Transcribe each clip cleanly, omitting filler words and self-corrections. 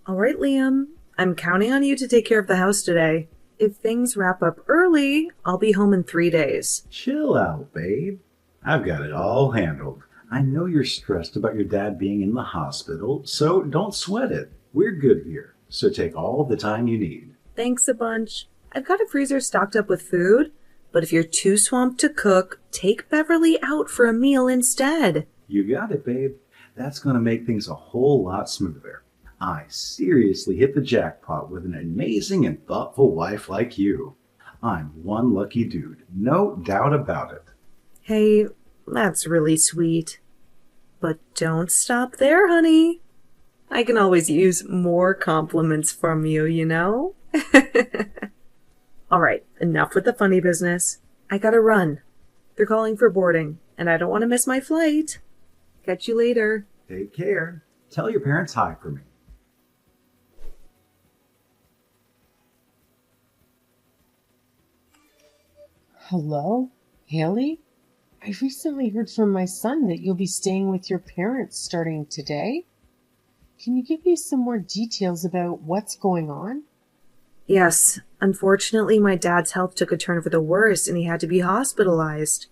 All right, Liam. I'm counting on you to take care of the house today. If things wrap up early, I'll be home in 3 days. Chill out, babe. I've got it all handled. I know you're stressed about your dad being in the hospital, so don't sweat it. We're good here, so take all the time you need. Thanks a bunch. I've got a freezer stocked up with food, but if you're too swamped to cook, take Beverly out for a meal instead. You got it, babe. That's going to make things a whole lot smoother. I seriously hit the jackpot with an amazing and thoughtful wife like you. I'm one lucky dude, no doubt about it. Hey, that's really sweet. But don't stop there, honey. I can always use more compliments from you, you know? All right, enough with the funny business. I gotta run. They're calling for boarding, and I don't want to miss my flight. Catch you later. Take care. Tell your parents hi for me. Hello, Haley? I recently heard from my son that you'll be staying with your parents starting today. Can you give me some more details about what's going on? Yes, unfortunately, my dad's health took a turn for the worse and he had to be hospitalized.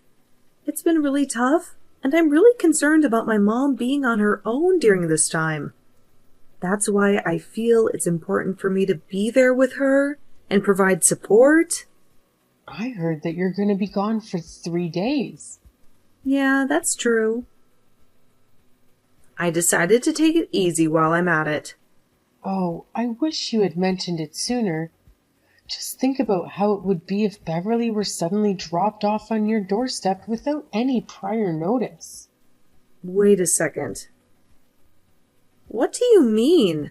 It's been really tough, and I'm really concerned about my mom being on her own during this time. That's why I feel it's important for me to be there with her and provide support. I heard that you're going to be gone for 3 days. Yeah, that's true. I decided to take it easy while I'm at it. Oh, I wish you had mentioned it sooner. Just think about how it would be if Beverly were suddenly dropped off on your doorstep without any prior notice. Wait a second. What do you mean?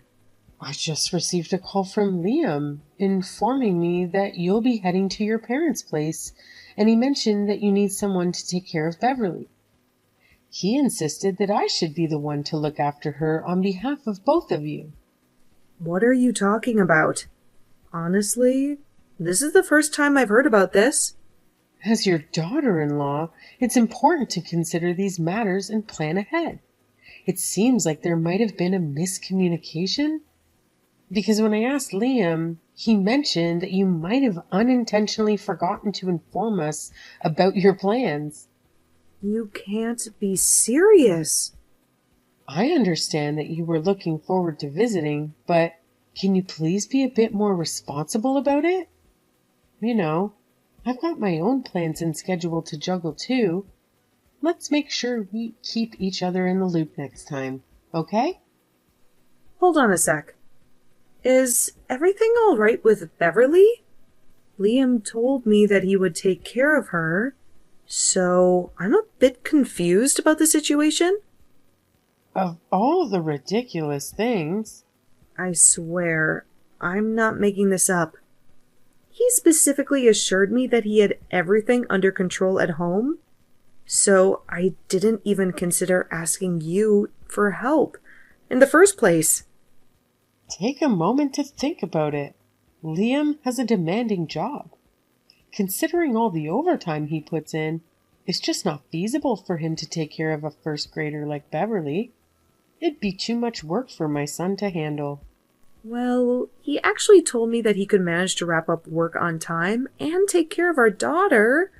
I just received a call from Liam informing me that you'll be heading to your parents' place, and he mentioned that you need someone to take care of Beverly. He insisted that I should be the one to look after her on behalf of both of you. What are you talking about? Honestly, this is the first time I've heard about this. As your daughter-in-law, it's important to consider these matters and plan ahead. It seems like there might have been a miscommunication, because when I asked Liam, he mentioned that you might have unintentionally forgotten to inform us about your plans. You can't be serious. I understand that you were looking forward to visiting, but can you please be a bit more responsible about it? You know, I've got my own plans and schedule to juggle too. Let's make sure we keep each other in the loop next time, okay? Hold on a sec. Is everything all right with Beverly? Liam told me that he would take care of her, so I'm a bit confused about the situation. Of all the ridiculous things. I swear, I'm not making this up. He specifically assured me that he had everything under control at home, so I didn't even consider asking you for help in the first place. Take a moment to think about it. Liam has a demanding job. Considering all the overtime he puts in, it's just not feasible for him to take care of a first grader like Beverly. It'd be too much work for my son to handle. Well, he actually told me that he could manage to wrap up work on time and take care of our daughter,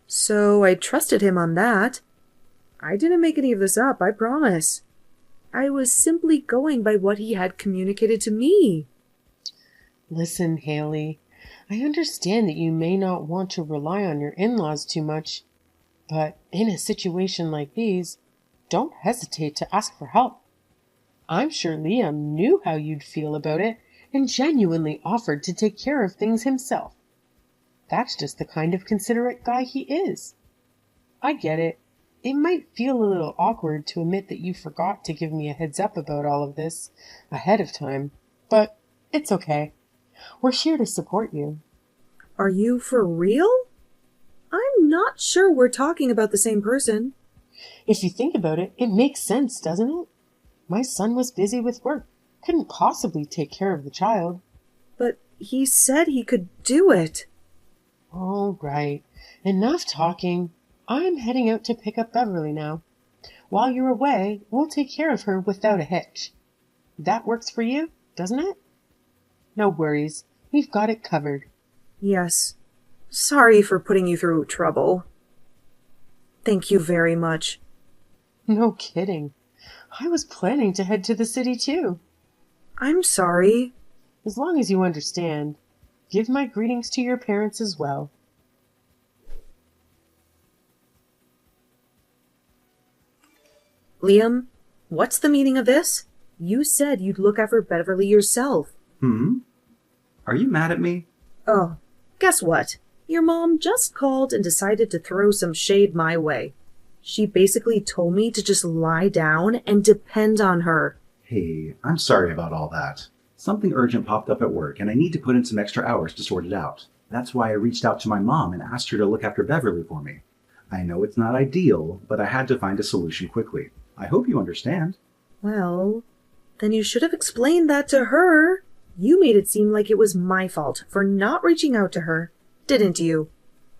so I trusted him on that. I didn't make any of this up, I promise. I was simply going by what he had communicated to me. Listen, Haley, I understand that you may not want to rely on your in-laws too much, but in a situation like these, don't hesitate to ask for help. I'm sure Liam knew how you'd feel about it and genuinely offered to take care of things himself. That's just the kind of considerate guy he is. I get it. It might feel a little awkward to admit that you forgot to give me a heads up about all of this ahead of time, but it's okay. We're here to support you. Are you for real? I'm not sure we're talking about the same person. If you think about it, it makes sense, doesn't it? My son was busy with work, couldn't possibly take care of the child. But he said he could do it. All right, enough talking. I'm heading out to pick up Beverly now. While you're away, we'll take care of her without a hitch. That works for you? doesn't it? No worries. We've got it covered. Yes. Sorry for putting you through trouble. Thank you very much. No kidding. I was planning to head to the city too. I'm sorry. As long as you understand. Give my greetings to your parents as well. Liam, what's the meaning of this? You said you'd look after Beverly yourself. Are you mad at me? Oh, guess what? Your mom just called and decided to throw some shade my way. She basically told me to just lie down and depend on her. Hey, I'm sorry about all that. Something urgent popped up at work, and I need to put in some extra hours to sort it out. That's why I reached out to my mom and asked her to look after Beverly for me. I know it's not ideal, but I had to find a solution quickly. I hope you understand. Well, then you should have explained that to her. You made it seem like it was my fault for not reaching out to her, didn't you?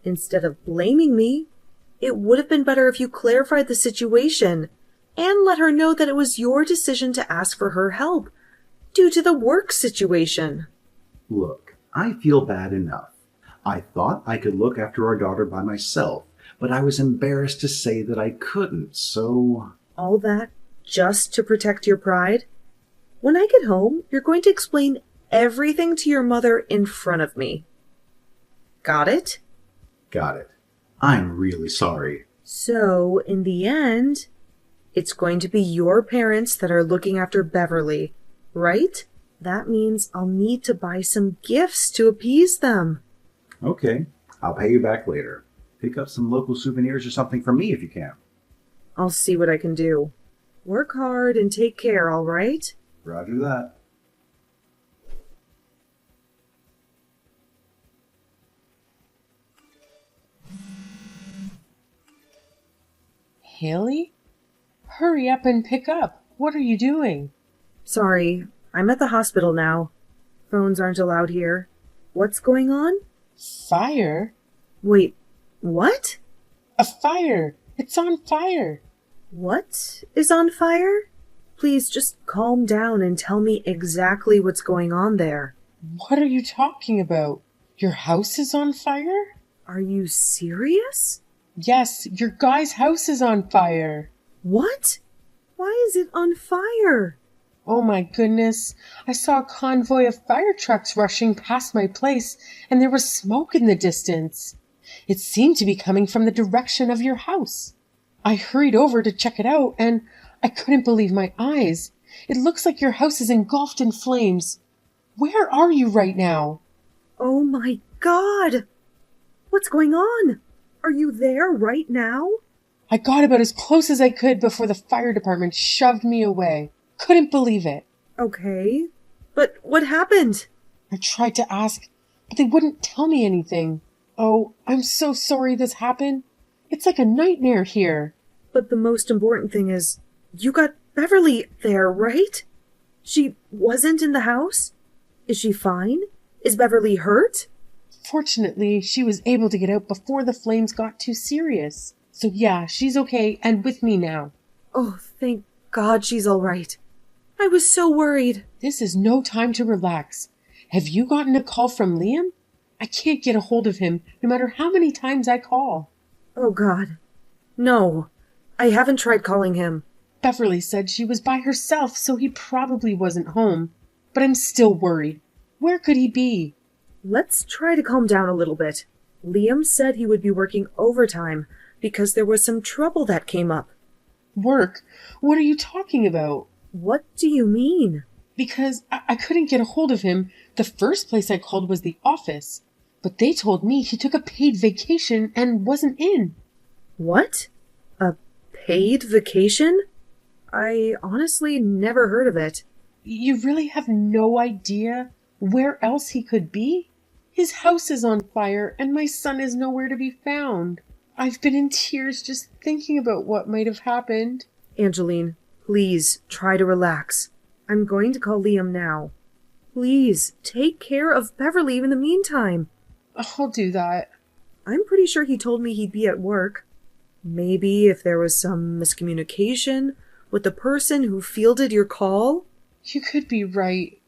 Instead of blaming me, it would have been better if you clarified the situation and let her know that it was your decision to ask for her help due to the work situation. Look, I feel bad enough. I thought I could look after our daughter by myself, but I was embarrassed to say that I couldn't, so... All that just to protect your pride? When I get home, you're going to explain everything to your mother in front of me. Got it? Got it. I'm really sorry. So, in the end, it's going to be your parents that are looking after Beverly, right? That means I'll need to buy some gifts to appease them. Okay, I'll pay you back later. Pick up some local souvenirs or something for me if you can. I'll see what I can do. Work hard and take care, all right? Roger that. Haley? Hurry up and pick up. What are you doing? Sorry, I'm at the hospital now. Phones aren't allowed here. What's going on? Fire? Wait, what? A fire! It's on fire! What is on fire? Please just calm down and tell me exactly what's going on there. What are you talking about? Your house is on fire? Are you serious? Yes, your guy's house is on fire. What? Why is it on fire? Oh my goodness. I saw a convoy of fire trucks rushing past my place, and there was smoke in the distance. It seemed to be coming from the direction of your house. I hurried over to check it out, and I couldn't believe my eyes. It looks like your house is engulfed in flames. Where are you right now? Oh my God! What's going on? Are you there right now? I got about as close as I could before the fire department shoved me away. Couldn't believe it. Okay, but what happened? I tried to ask, but they wouldn't tell me anything. Oh, I'm so sorry this happened. It's like a nightmare here. But the most important thing is, you got Beverly there, right? She wasn't in the house? Is she fine? Is Beverly hurt? Fortunately, she was able to get out before the flames got too serious. So yeah, she's okay and with me now. Oh, thank God she's all right. I was so worried. This is no time to relax. Have you gotten a call from Liam? I can't get a hold of him, no matter how many times I call. Oh, God. No, I haven't tried calling him. Beverly said she was by herself, so he probably wasn't home. But I'm still worried. Where could he be? Let's try to calm down a little bit. Liam said he would be working overtime because there was some trouble that came up. Work? What are you talking about? What do you mean? Because I couldn't get a hold of him. The first place I called was the office. But they told me he took a paid vacation and wasn't in. What? A paid vacation? I honestly never heard of it. You really have no idea where else he could be? His house is on fire and my son is nowhere to be found. I've been in tears just thinking about what might have happened. Angeline, please try to relax. I'm going to call Liam now. Please take care of Beverly in the meantime. I'll do that. I'm pretty sure he told me he'd be at work. Maybe if there was some miscommunication with the person who fielded your call? You could be right.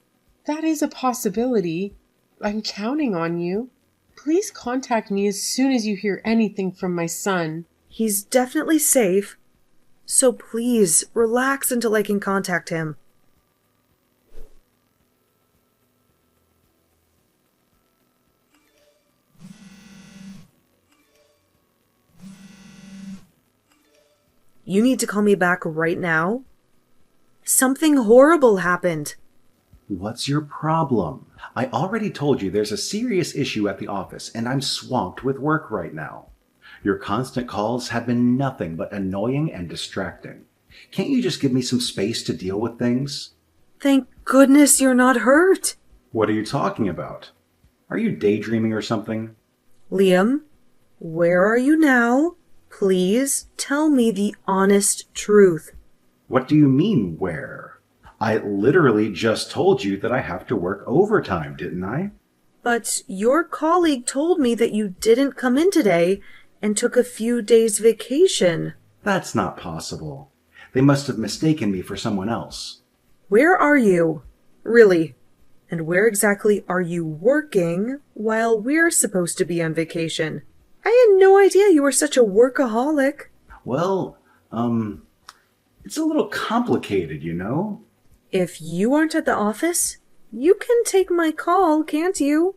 That is a possibility. I'm counting on you. Please contact me as soon as you hear anything from my son. He's definitely safe, so please relax until I can contact him. You need to call me back right now. Something horrible happened. What's your problem? I already told you there's a serious issue at the office, and I'm swamped with work right now. Your constant calls have been nothing but annoying and distracting. Can't you just give me some space to deal with things? Thank goodness you're not hurt. What are you talking about? Are you daydreaming or something? Liam, where are you now? Please tell me the honest truth. What do you mean, where? I literally just told you that I have to work overtime, didn't I? But your colleague told me that you didn't come in today and took a few days vacation. That's not possible. They must have mistaken me for someone else. Where are you? Really? And where exactly are you working while we're supposed to be on vacation? I had no idea you were such a workaholic. Well, it's a little complicated, you know? If you aren't at the office, you can take my call, can't you?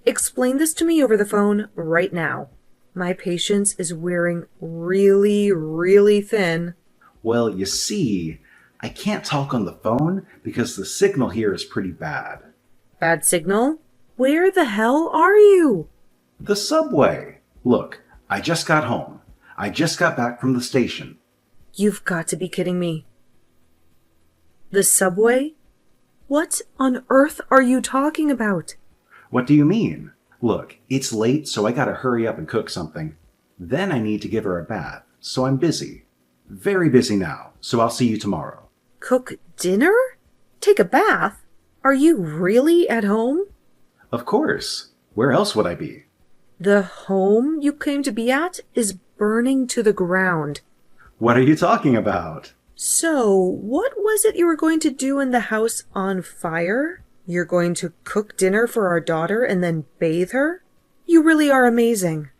Explain this to me over the phone right now. My patience is wearing really, really thin. Well, you see, I can't talk on the phone because the signal here is pretty bad. Bad signal? Where the hell are you? The subway. Look, I just got home. I just got back from the station. You've got to be kidding me. The subway? What on earth are you talking about? What do you mean? Look, it's late, so I gotta hurry up and cook something. Then I need to give her a bath, so I'm busy. Very busy now, so I'll see you tomorrow. Cook dinner? Take a bath? Are you really at home? Of course. Where else would I be? The home you claim to be at is burning to the ground. What are you talking about? So, what was it you were going to do in the house on fire? You're going to cook dinner for our daughter and then bathe her? You really are amazing.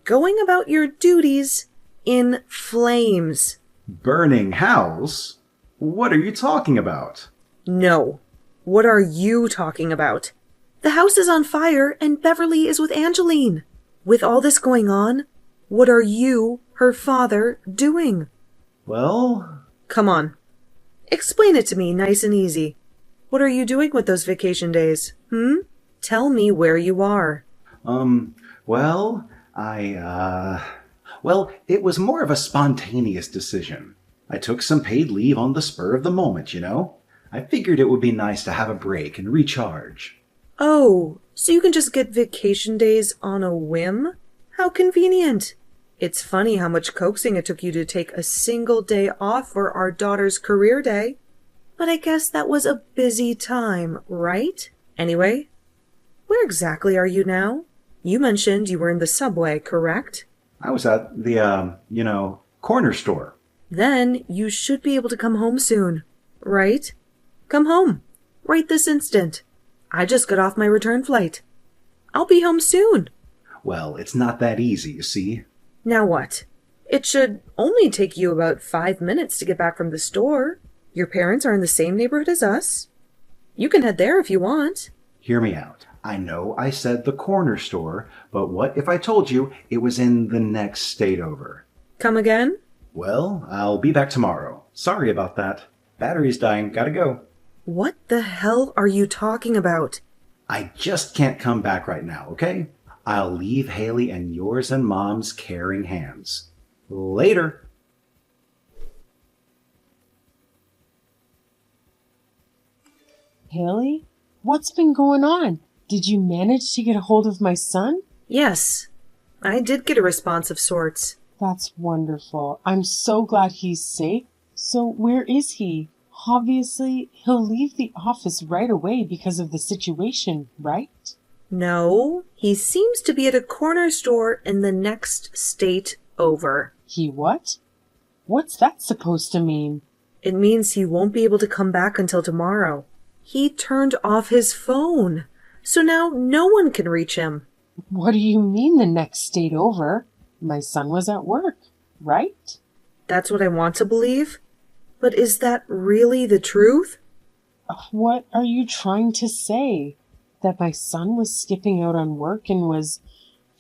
Going about your duties in flames. Burning house? What are you talking about? No. What are you talking about? The house is on fire and Beverly is with Angeline. With all this going on, what are you, her father, doing? Well... Come on. Explain it to me nice and easy. What are you doing with those vacation days? Tell me where you are. Well, Well, it was more of a spontaneous decision. I took some paid leave on the spur of the moment, you know? I figured it would be nice to have a break and recharge. Oh, so you can just get vacation days on a whim? How convenient. It's funny how much coaxing it took you to take a single day off for our daughter's career day. But I guess that was a busy time, right? Anyway, where exactly are you now? You mentioned you were in the subway, correct? I was at the, corner store. Then you should be able to come home soon, right? Come home, right this instant. I just got off my return flight. I'll be home soon. Well, it's not that easy, you see. Now what? It should only take you about 5 minutes to get back from the store. Your parents are in the same neighborhood as us. You can head there if you want. Hear me out. I know I said the corner store, but what if I told you it was in the next state over? Come again? Well, I'll be back tomorrow. Sorry about that. Battery's dying. Gotta go. What the hell are you talking about? I just can't come back right now, okay? I'll leave Haley in yours and Mom's caring hands. Later. Haley? What's been going on? Did you manage to get a hold of my son? Yes, I did get a response of sorts. That's wonderful. I'm so glad he's safe. So where is he? Obviously, he'll leave the office right away because of the situation, right? No, he seems to be at a corner store in the next state over. He what? What's that supposed to mean? It means he won't be able to come back until tomorrow. He turned off his phone, so now no one can reach him. What do you mean the next state over? My son was at work, right? That's what I want to believe. But is that really the truth? What are you trying to say? That my son was skipping out on work and was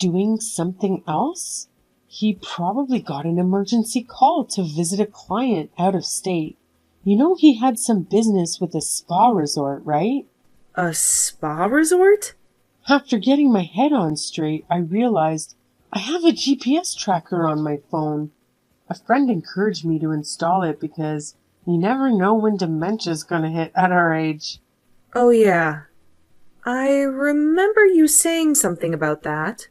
doing something else? He probably got an emergency call to visit a client out of state. You know he had some business with a spa resort, right? A spa resort? After getting my head on straight, I realized I have a GPS tracker on my phone. A friend encouraged me to install it because you never know when dementia's gonna hit at our age. Oh, yeah. I remember you saying something about that.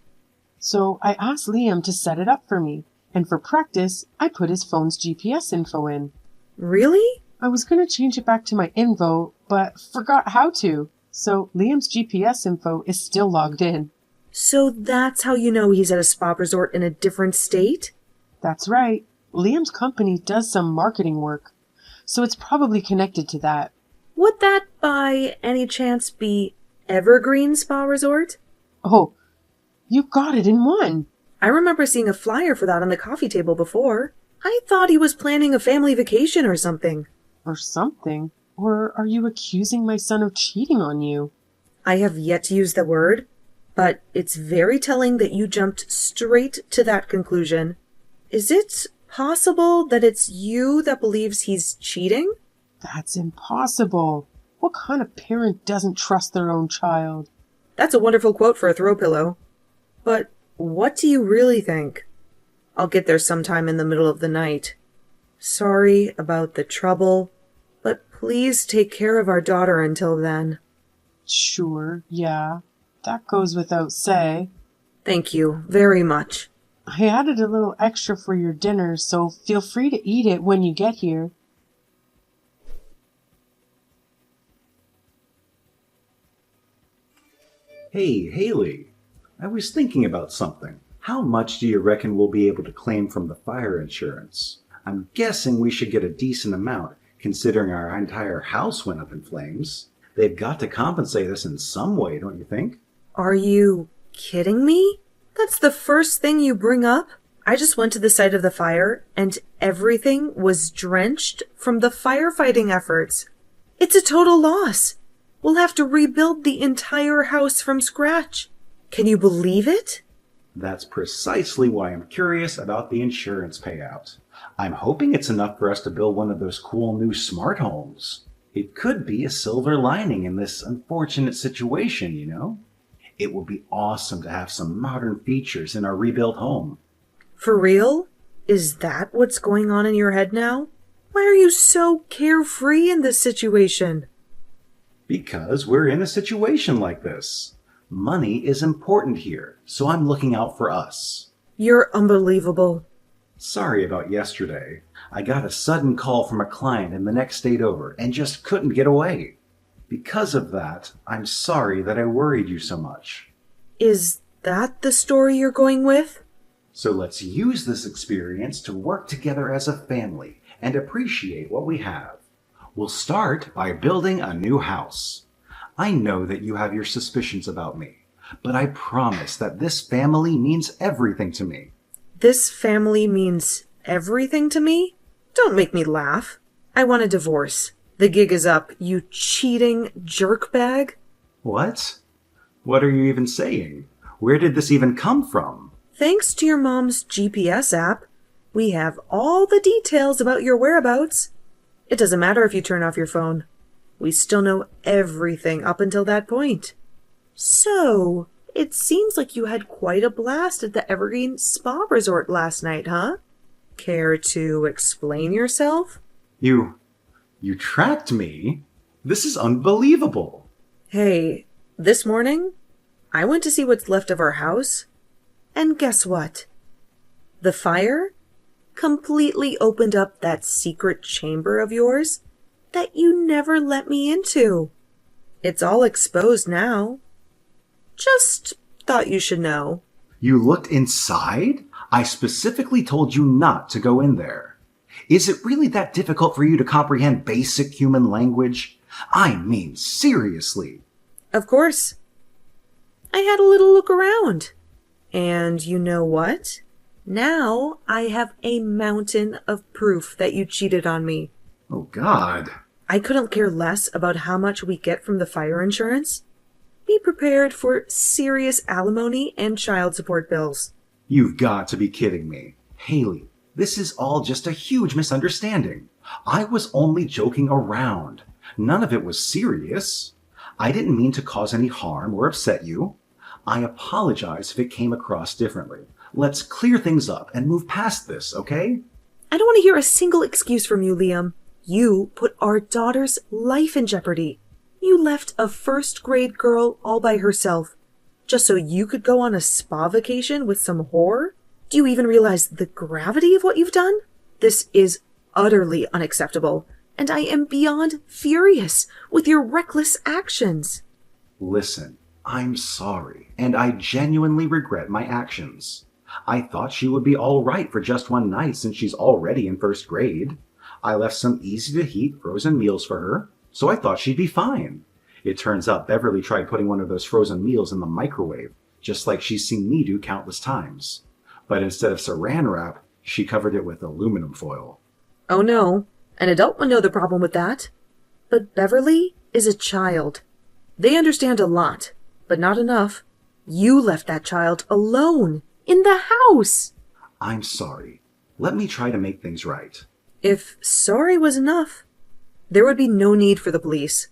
So I asked Liam to set it up for me, and for practice, I put his phone's GPS info in. Really? I was going to change it back to my info, but forgot how to. So Liam's GPS info is still logged in. So that's how you know he's at a spa resort in a different state? That's right. Liam's company does some marketing work, so it's probably connected to that. Would that by any chance be Evergreen Spa Resort? Oh, you got it in one. I remember seeing a flyer for that on the coffee table before. I thought he was planning a family vacation or something. Or something. Or are you accusing my son of cheating on you? I have yet to use the word, but it's very telling that you jumped straight to that conclusion. Is it possible that it's you that believes he's cheating? That's impossible. What kind of parent doesn't trust their own child? That's a wonderful quote for a throw pillow. But what do you really think? I'll get there sometime in the middle of the night. Sorry about the trouble, but please take care of our daughter until then. Sure, yeah. That goes without say. Thank you very much. I added a little extra for your dinner, so feel free to eat it when you get here. Hey, Haley, I was thinking about something. How much do you reckon we'll be able to claim from the fire insurance? I'm guessing we should get a decent amount, considering our entire house went up in flames. They've got to compensate us in some way, don't you think? Are you kidding me? That's the first thing you bring up? I just went to the site of the fire, and everything was drenched from the firefighting efforts. It's a total loss. We'll have to rebuild the entire house from scratch. Can you believe it? That's precisely why I'm curious about the insurance payout. I'm hoping it's enough for us to build one of those cool new smart homes. It could be a silver lining in this unfortunate situation, you know? It would be awesome to have some modern features in our rebuilt home. For real? Is that what's going on in your head now? Why are you so carefree in this situation? Because we're in a situation like this. Money is important here, so I'm looking out for us. You're unbelievable. Sorry about yesterday. I got a sudden call from a client in the next state over and just couldn't get away. Because of that, I'm sorry that I worried you so much. Is that the story you're going with? So let's use this experience to work together as a family and appreciate what we have. We'll start by building a new house. I know that you have your suspicions about me, but I promise that this family means everything to me. This family means everything to me? Don't make me laugh. I want a divorce. The gig is up, you cheating jerkbag. What? What are you even saying? Where did this even come from? Thanks to your mom's GPS app, we have all the details about your whereabouts. It doesn't matter if you turn off your phone. We still know everything up until that point. So, it seems like you had quite a blast at the Evergreen Spa Resort last night, huh? Care to explain yourself? You tracked me? This is unbelievable. Hey, this morning, I went to see what's left of our house, and guess what? The fire completely opened up that secret chamber of yours that you never let me into. It's all exposed now. Just thought you should know. You looked inside? I specifically told you not to go in there. Is it really that difficult for you to comprehend basic human language? I mean, seriously. Of course. I had a little look around. And you know what? Now I have a mountain of proof that you cheated on me. Oh, God. I couldn't care less about how much we get from the fire insurance. Be prepared for serious alimony and child support bills. You've got to be kidding me. Haley, this is all just a huge misunderstanding. I was only joking around. None of it was serious. I didn't mean to cause any harm or upset you. I apologize if it came across differently. Let's clear things up and move past this, okay? I don't want to hear a single excuse from you, Liam. You put our daughter's life in jeopardy. You left a first-grade girl all by herself, just so you could go on a spa vacation with some whore? Do you even realize the gravity of what you've done? This is utterly unacceptable, and I am beyond furious with your reckless actions. Listen, I'm sorry, and I genuinely regret my actions. I thought she would be all right for just one night since she's already in first grade. I left some easy-to-heat frozen meals for her, so I thought she'd be fine. It turns out Beverly tried putting one of those frozen meals in the microwave, just like she's seen me do countless times. But instead of saran wrap, she covered it with aluminum foil. Oh no, an adult would know the problem with that. But Beverly is a child. They understand a lot, but not enough. You left that child alone, in the house. I'm sorry. Let me try to make things right. If sorry was enough, there would be no need for the police.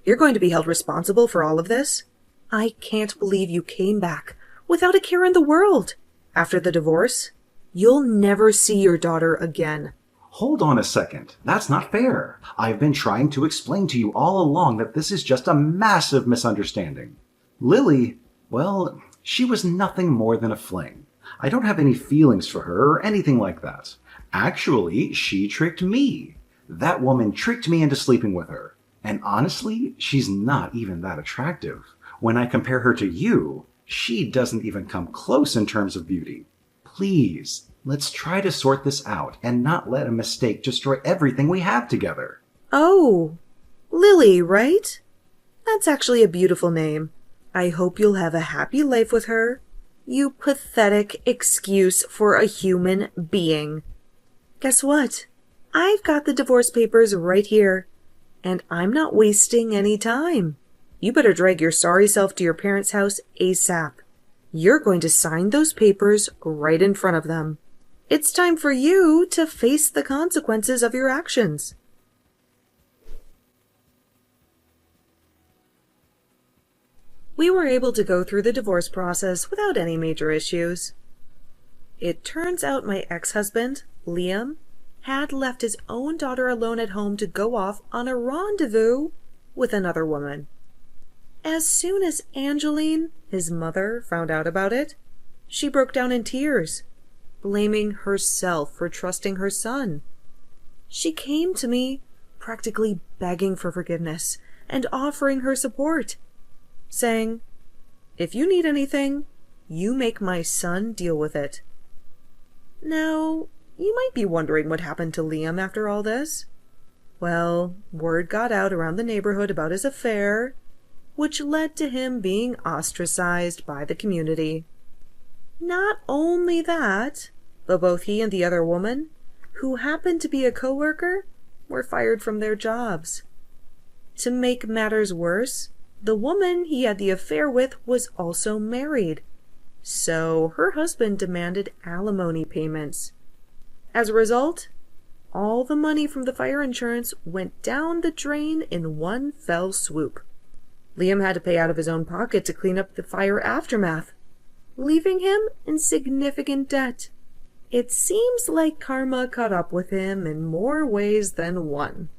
You're going to be held responsible for all of this. I can't believe you came back without a care in the world. After the divorce, you'll never see your daughter again. Hold on a second. That's not fair. I've been trying to explain to you all along that this is just a massive misunderstanding. Lily, well, she was nothing more than a fling. I don't have any feelings for her or anything like that. Actually, she tricked me. That woman tricked me into sleeping with her. And honestly, she's not even that attractive. When I compare her to you, she doesn't even come close in terms of beauty. Please, let's try to sort this out and not let a mistake destroy everything we have together. Oh, Lily, right? That's actually a beautiful name. I hope you'll have a happy life with her. You pathetic excuse for a human being. Guess what? I've got the divorce papers right here, and I'm not wasting any time. You better drag your sorry self to your parents' house ASAP. You're going to sign those papers right in front of them. It's time for you to face the consequences of your actions. We were able to go through the divorce process without any major issues. It turns out my ex-husband, Liam, had left his own daughter alone at home to go off on a rendezvous with another woman. As soon as Angeline, his mother, found out about it, she broke down in tears, blaming herself for trusting her son. She came to me, practically begging for forgiveness and offering her support, saying, "If you need anything, you make my son deal with it." Now, you might be wondering what happened to Liam after all this. Well, word got out around the neighborhood about his affair, which led to him being ostracized by the community. Not only that, but both he and the other woman, who happened to be a coworker, were fired from their jobs. To make matters worse, the woman he had the affair with was also married, so her husband demanded alimony payments. As a result, all the money from the fire insurance went down the drain in one fell swoop. Liam had to pay out of his own pocket to clean up the fire aftermath, leaving him in significant debt. It seems like karma caught up with him in more ways than one.